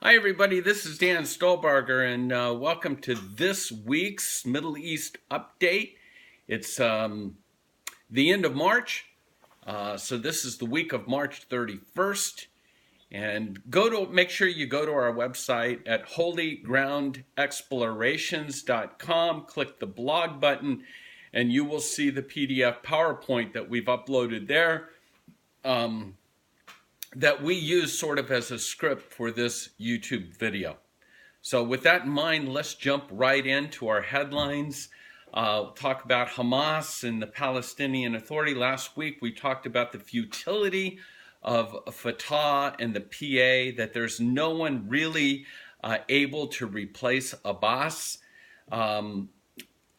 Hi, everybody. This is Dan Stolbarger, and welcome to this week's Middle East update. It's the end of March, so this is the week of March 31st. And make sure you go to our website at holygroundexplorations.com, click the blog button, and you will see the PDF PowerPoint that we've uploaded there. That we use sort of as a script for this YouTube video. So with that in mind, let's jump right into our headlines. Talk about Hamas and the Palestinian Authority. Last week we talked about the futility of Fatah and the PA, that there's no one really able to replace Abbas.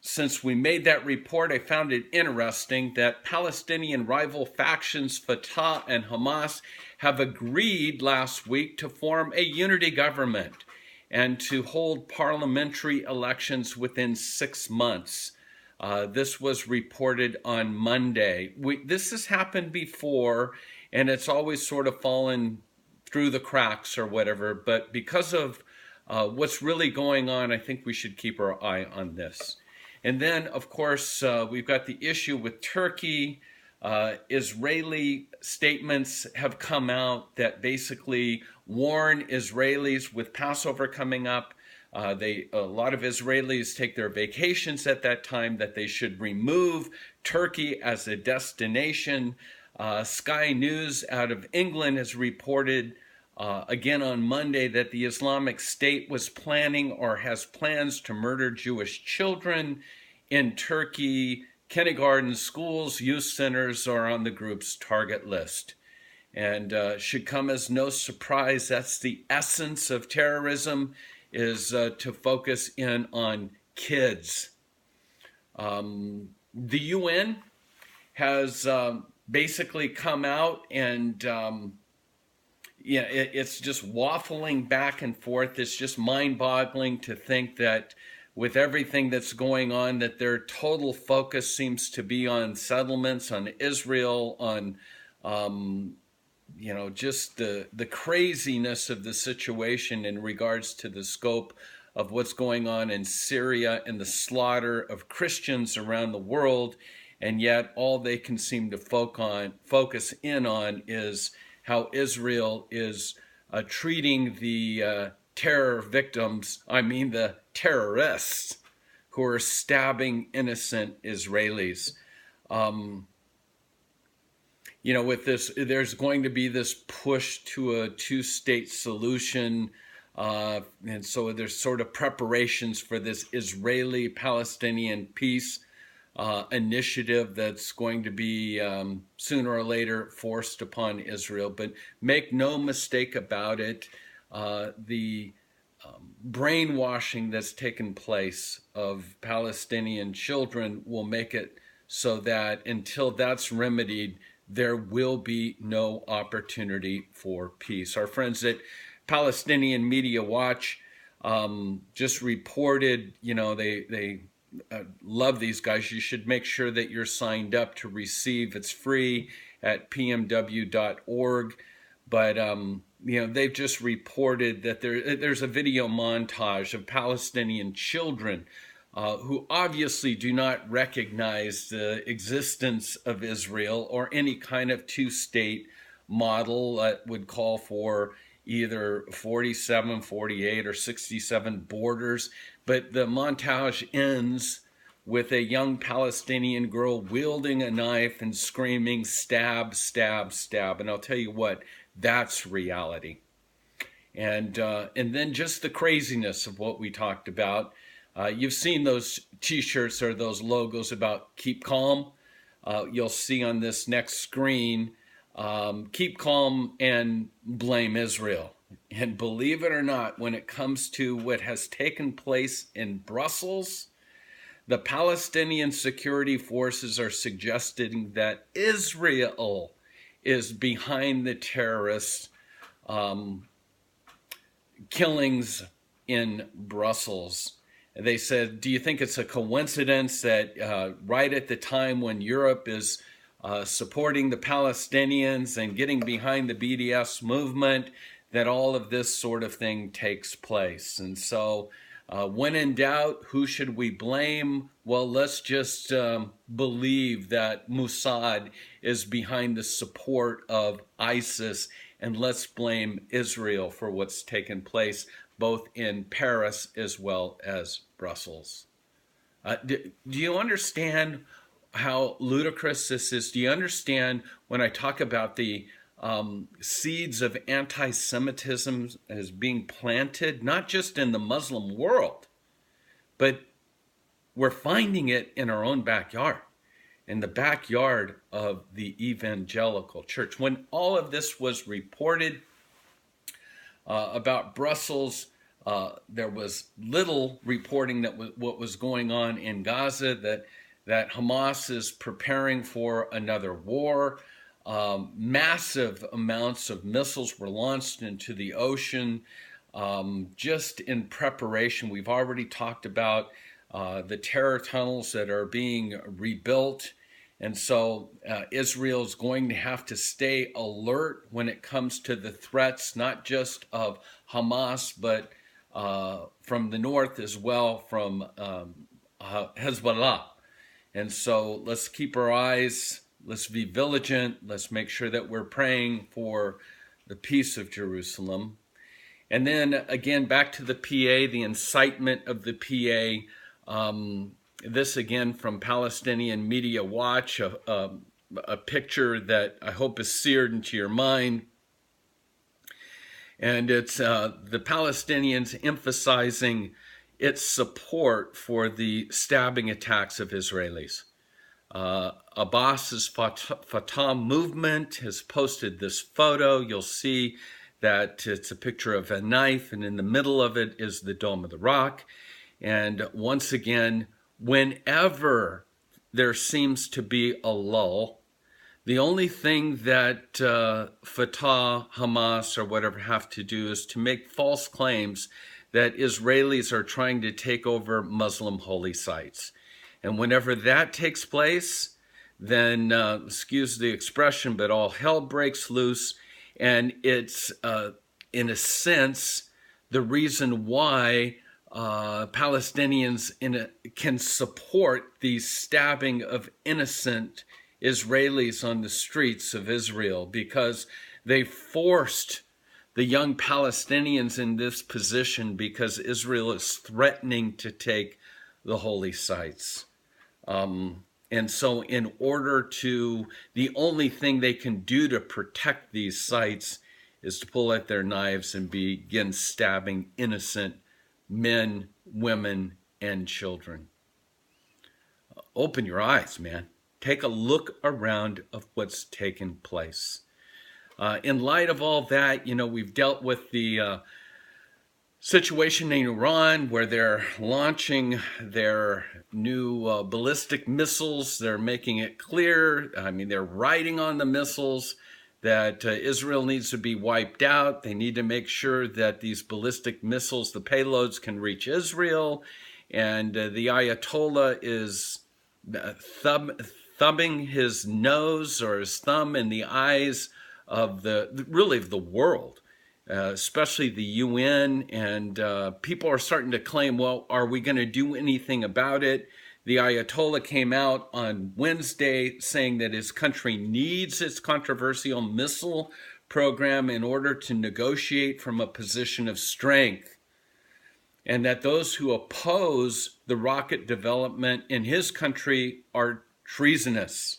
Since we made that report, I found it interesting that Palestinian rival factions Fatah and Hamas have agreed last week to form a unity government and to hold parliamentary elections within 6 months. This was reported on Monday. This has happened before, and it's always sort of fallen through the cracks or whatever, but because of what's really going on, I think we should keep our eye on this. And then, of course, we've got the issue with Turkey. Israeli statements have come out that basically warn Israelis with Passover coming up. A lot of Israelis take their vacations at that time, that they should remove Turkey as a destination. Sky News out of England has reported again on Monday that the Islamic State was planning or has plans to murder Jewish children in Turkey. Kindergarten schools, youth centers are on the group's target list. And should come as no surprise, that's the essence of terrorism, is to focus in on kids. The UN has basically come out and it's just waffling back and forth. It's just mind-boggling to think that with everything that's going on, that their total focus seems to be on settlements, on Israel, on just the craziness of the situation in regards to the scope of what's going on in Syria and the slaughter of Christians around the world. And yet all they can seem to focus in on is how Israel is treating the terror victims, the terrorists who are stabbing innocent Israelis. With this, there's going to be this push to a two-state solution. And so there's sort of preparations for this Israeli-Palestinian peace initiative that's going to be sooner or later forced upon Israel. But make no mistake about it, the brainwashing that's taken place of Palestinian children will make it so that until that's remedied, there will be no opportunity for peace. Our friends at Palestinian Media Watch just reported, they love these guys. You should make sure that you're signed up to receive. It's free at pmw.org. But they've just reported that there's a video montage of Palestinian children who obviously do not recognize the existence of Israel or any kind of two-state model that would call for either 47, 48, or 67 borders. But the montage ends with a young Palestinian girl wielding a knife and screaming, "Stab, stab, stab." And I'll tell you what, that's reality. And then just the craziness of what we talked about. You've seen those t-shirts or those logos about keep calm. You'll see on this next screen, keep calm and blame Israel. And believe it or not, when it comes to what has taken place in Brussels, the Palestinian security forces are suggesting that Israel is behind the terrorist killings in Brussels. They said, do you think it's a coincidence that right at the time when Europe is supporting the Palestinians and getting behind the BDS movement, that all of this sort of thing takes place. And so, when in doubt, who should we blame? Well, let's just believe that Mossad is behind the support of ISIS, and let's blame Israel for what's taken place both in Paris as well as Brussels. Do you understand how ludicrous this is? Do you understand when I talk about the seeds of anti-Semitism as being planted, not just in the Muslim world, but we're finding it in our own backyard, in the backyard of the evangelical church. When all of this was reported about Brussels, there was little reporting that what was going on in Gaza, that Hamas is preparing for another war. Massive amounts of missiles were launched into the ocean just in preparation. We've already talked about the terror tunnels that are being rebuilt. And so Israel's going to have to stay alert when it comes to the threats, not just of Hamas, but from the north as well, from Hezbollah. And so let's keep our eyes, let's be vigilant, let's make sure that we're praying for the peace of Jerusalem. And then again, back to the PA, the incitement of the PA. This again from Palestinian Media Watch, a picture that I hope is seared into your mind. And it's the Palestinians emphasizing its support for the stabbing attacks of Israelis. Abbas's Fatah movement has posted this photo. You'll see that it's a picture of a knife, and in the middle of it is the Dome of the Rock. And once again, whenever there seems to be a lull, the only thing that Fatah, Hamas, or whatever have to do is to make false claims that Israelis are trying to take over Muslim holy sites. And whenever that takes place, then, excuse the expression, but all hell breaks loose. And it's, in a sense, the reason why Palestinians can support the stabbing of innocent Israelis on the streets of Israel, because they forced the young Palestinians in this position because Israel is threatening to take the holy sites. And so in order to, the only thing they can do to protect these sites is to pull out their knives and begin stabbing innocent men, women, and children. Open your eyes, man. Take a look around of what's taken place. In light of all that, we've dealt with the situation in Iran where they're launching their new ballistic missiles. They're making it clear, they're writing on the missiles that Israel needs to be wiped out. They need to make sure that these ballistic missiles, the payloads, can reach Israel. And the Ayatollah is thumbing his nose or his thumb in the eyes of the world, especially the UN. And people are starting to claim, well, are we going to do anything about it? The Ayatollah came out on Wednesday saying that his country needs its controversial missile program in order to negotiate from a position of strength, and that those who oppose the rocket development in his country are treasonous.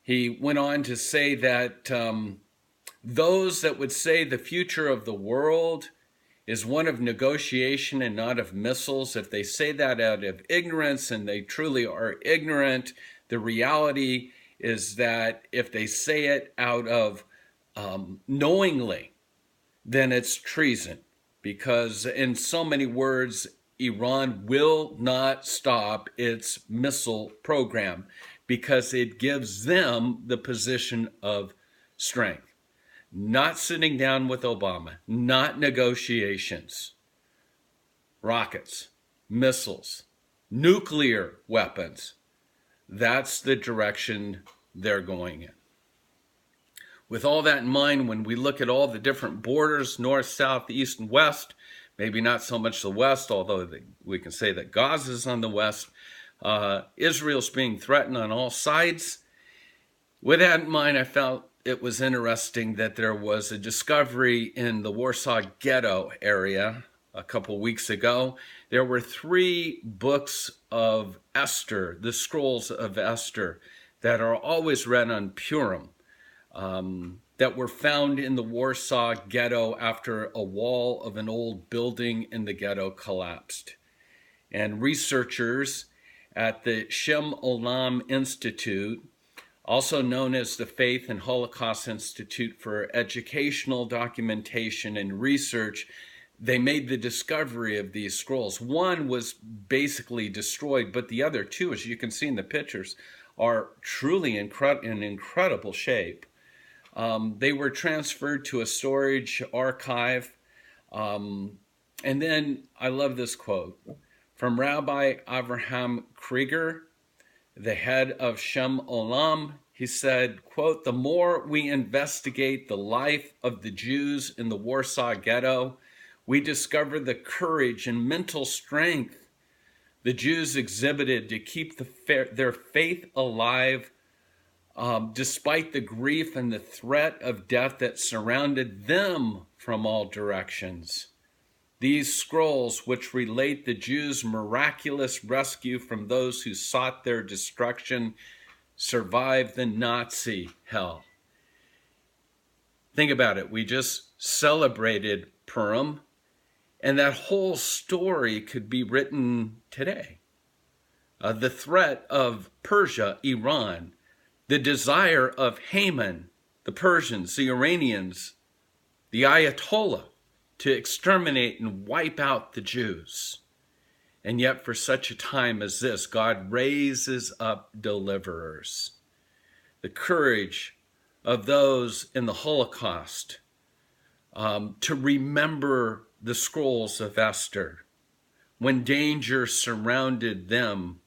He went on to say that those that would say the future of the world is one of negotiation and not of missiles, if they say that out of ignorance, and they truly are ignorant, the reality is that if they say it out of knowingly, then it's treason. Because in so many words, Iran will not stop its missile program because it gives them the position of strength. Not sitting down with Obama, not negotiations. Rockets, missiles, nuclear weapons. That's the direction they're going in. With all that in mind, when we look at all the different borders, north, south, east, and west, maybe not so much the west, although we can say that Gaza is on the west, Israel's being threatened on all sides. With that in mind, I felt it was interesting that there was a discovery in the Warsaw Ghetto area a couple weeks ago. There were 3 books of Esther, the scrolls of Esther, that are always read on Purim, that were found in the Warsaw Ghetto after a wall of an old building in the ghetto collapsed. And researchers at the Shem Olam Institute, also known as the Faith and Holocaust Institute for Educational Documentation and Research, they made the discovery of these scrolls. One was basically destroyed, but the other 2, as you can see in the pictures, are truly in incredible shape. They were transferred to a storage archive. And then I love this quote from Rabbi Avraham Krieger, the head of Shem Olam. He said, quote, "The more we investigate the life of the Jews in the Warsaw Ghetto, we discover the courage and mental strength the Jews exhibited to keep their faith alive despite the grief and the threat of death that surrounded them from all directions. These scrolls, which relate the Jews' miraculous rescue from those who sought their destruction, survived the Nazi hell." Think about it. We just celebrated Purim, and that whole story could be written today. The threat of Persia, Iran, the desire of Haman, the Persians, the Iranians, the Ayatollah, to exterminate and wipe out the Jews. And yet for such a time as this, God raises up deliverers. The courage of those in the Holocaust to remember the scrolls of Esther when danger surrounded them,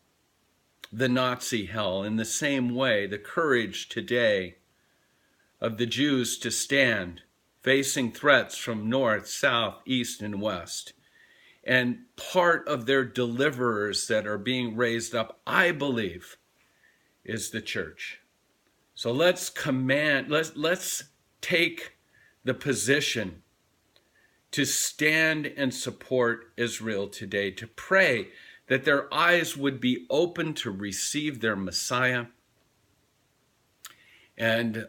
the Nazi hell. In the same way, the courage today of the Jews to stand facing threats from north, south, east, and west. And part of their deliverers that are being raised up, I believe, is the church. So let's take the position to stand and support Israel today, to pray that their eyes would be open to receive their Messiah, and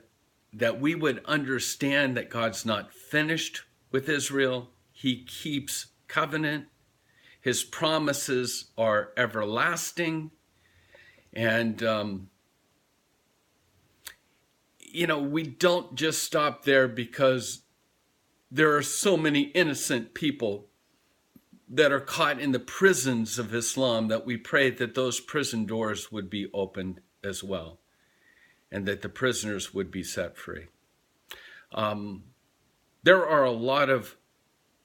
that we would understand that God's not finished with Israel. He keeps covenant. His promises are everlasting. And, we don't just stop there because there are so many innocent people that are caught in the prisons of Islam that we pray that those prison doors would be opened as well, and that the prisoners would be set free. There are a lot of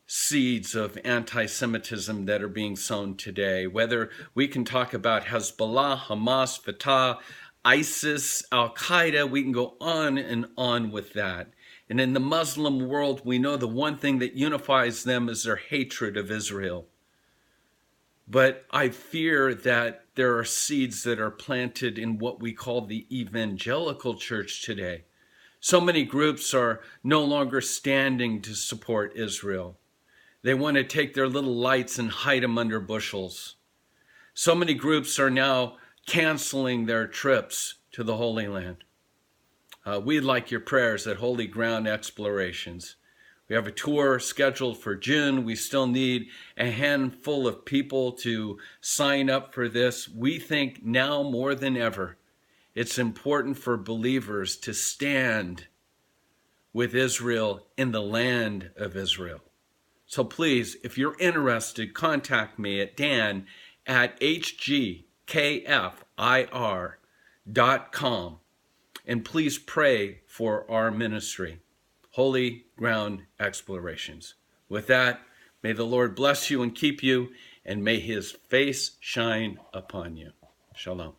seeds of anti-Semitism that are being sown today, whether we can talk about Hezbollah, Hamas, Fatah, ISIS, Al-Qaeda, we can go on and on with that. And in the Muslim world, we know the one thing that unifies them is their hatred of Israel. But I fear that there are seeds that are planted in what we call the evangelical church today. So many groups are no longer standing to support Israel. They want to take their little lights and hide them under bushels. So many groups are now canceling their trips to the Holy Land. We'd like your prayers at Holy Ground Explorations. We have a tour scheduled for June. We still need a handful of people to sign up for this. We think now more than ever, it's important for believers to stand with Israel in the land of Israel. So please, if you're interested, contact me at dan@hgkfir.com. And please pray for our ministry, Holy Ground Explorations. With that, may the Lord bless you and keep you, and may his face shine upon you. Shalom.